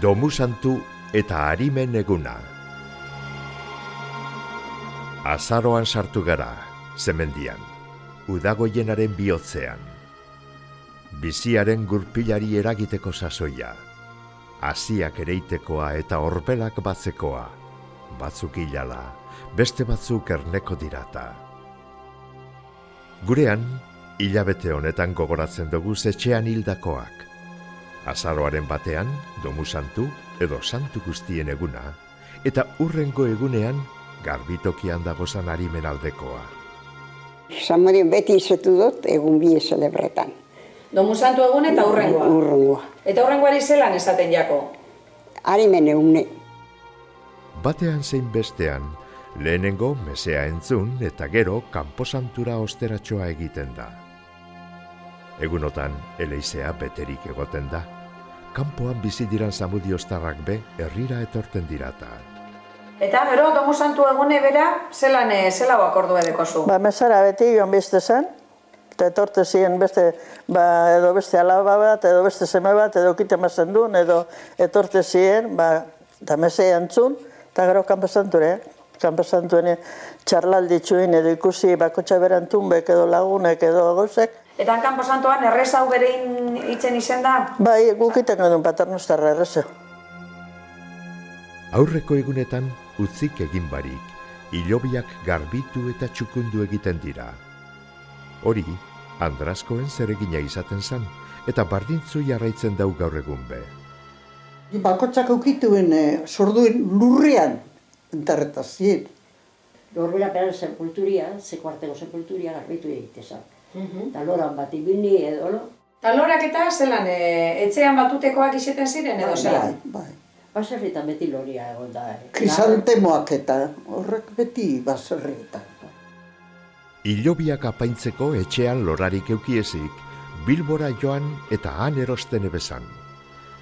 Domusantu eta Arimen eguna. Azaroan sartu gara, Zemendian, Udagoienaren bihotzean. Biziaren gurpilari eragiteko sasoia, hasiak ereitekoa eta orbelak batzekoa, batzuk hilala, beste batzuk erneko dirata. Gurean, hilabete honetan gogoratzen dugu etxean hildakoak. Azaroaren batean, Domusantu edo santu guztien eguna, eta hurrengo egunean, garbitokian dagozan Arimen aldekoa. Samudien beti izetu dut egun bi celebretan. Domusantu egun eta hurrengoa? Hurrengoa. Eta hurrengoari zelan esaten jako? Arimen egune. Batean zein bestean, lehenengo mesea entzun eta gero kanposantura osteratxoa egiten da. Egunotan, eleizea beterik egoten da. Kanpoan bizi diran zamudioztarrak be, herrira etorten dirata. Eta gero, Domusantu egune bera, zelau akordua dekozu? Mesara beti joan beste zen, eta etorte ziren beste, edo beste alaba bat, edo beste seme bat, edo kite mazen duen, edo etorte ziren, eta mesea entzun, eta gero kanposanture, kanposantuen txarlalditxuin edo ikusi bakotxa berantunbek edo lagunek edo gauzek. Eta kanposantuan errezau berein itzen izen da? Bai, gukiten gedun paternustarra errezau. Aurreko egunetan, utzik egin barik, hilobiak garbitu eta txukundu egiten dira. Hori, Andraskoen zeregina izaten zen, eta bardintzu jarraitzen dau gaur egun be. Bakotxak aukituen sorduen lurrean enterretazien. Lorbera peran sepulturia, zekuarteko sepulturia garbitu egitezan. Taloran bat ibili edo lo. Talorak eta zelan, etxean batutekoak izeten ziren edo zelan? Bai. Baserritan beti loria egon da. Krisantemoak eta horrek beti baserrietan. Hilobiak apaintzeko etxean lorarik eukiezik, Bilbora joan eta han erosten ebezan.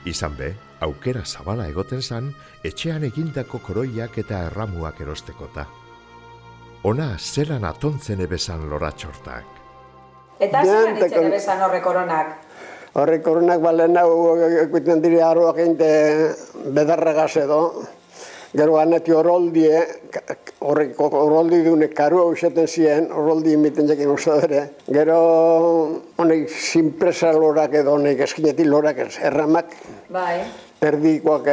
Izan be, aukera zabala egoten zan, etxean egindako koroiak eta erramuak erostekota. Ona zelan atontzen ebezan loratxortak. Eta zelan itzen ebezan horre koronak? Horre koronak balen hau ekuiten diri arroak einte bedarregaz edo. Gero ganeti horoldie, horoldi dunek karua useten ziren, horoldi imiten jekin usta bere. Gero honek sinpresa lorak edo honek eskinetik lorak erramak. Bai. Erdikoak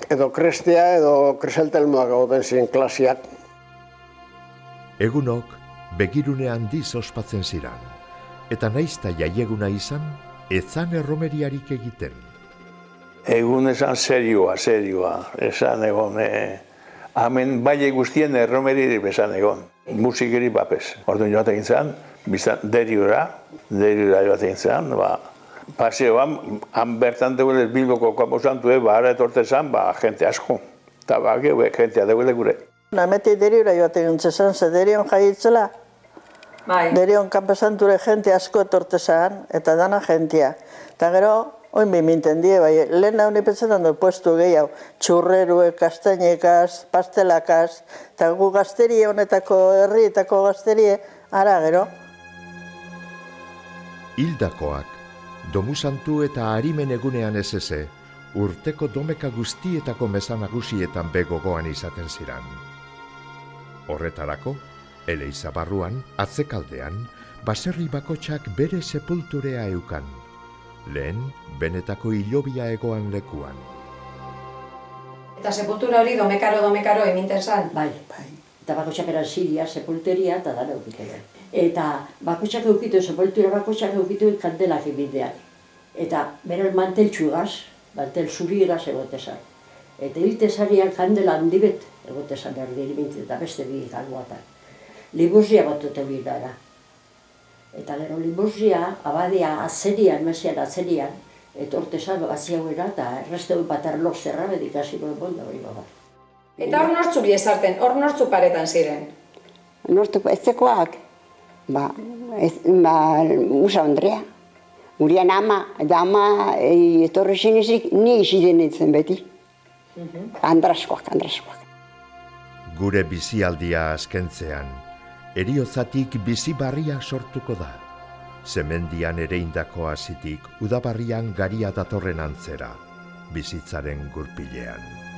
edo krestea edo kreseltelmoak egoten ziren klasiak. Egunok begirune handiz ospatzen ziran, eta naizta jaieguna izan, etzan erromeriarik egiten. Egun esan serioa, esan egon, hemen baile guztien erromeri esan egon, musikeri bapes. Orduan joaten gintzen, deriora joaten gintzen, paseoan, han bertan deuelez Bilboko kanposantu, ara etorten zen, jente asko, eta jentea deuele gure. Nameti deriora joaten gintzen, ze derion jaitzela, derion kanposanture jente asko etorten zen, eta dana jentea. Eta gero, oin biminten die, bai, lehen hau nipetzetan du puestu gehiago, txurreruek, kastainekaz, pastelakaz, eta gu gazterie honetako herrietako gazterie, ara gero. Hildakoak, Domusantu eta Arimen egunean ez urteko domeka guztietako meza nagusietan begogoan izaten ziran. Horretarako, Eleiza barruan, atzekaldean, baserri bakotxak bere sepulturea eukan. Lehen, benetako hilobia egoan lekuan. Eta sepultura hori domekaro eminten zan? Bai. Eta bakotxak eran ziria, sepulteria eta dara eukitean. Eta bakotxak eukitu, sepultura bakotxak eukitu kandelak emindean. Eta beran mantel txugaz, mantel zurieraz egotezan. Eta hiltezarian kandela handibet egotezan erdiri mintzen eta beste bi galguatan. Liburzia batute bidara. Eta gero liburzia, abadia azerian, mesian azerian, etortezan baziauera eta erresteu bat erlok zerrabedik hasi bonda hori baba. Eta hor nortzu biezarten, hor nortzu paretan ziren? Nortzu etzekoak, Musa Andrea. Gurian ama, eta ama etorri zinizik, ni iziden etzen beti. Andraskoak. Gure bizialdia azkentzean, eriotzatik bizi barria sortuko da. Zemendian ereindako hazitik, udabarrian garia datorren antzera. bizitzaren gurpilean.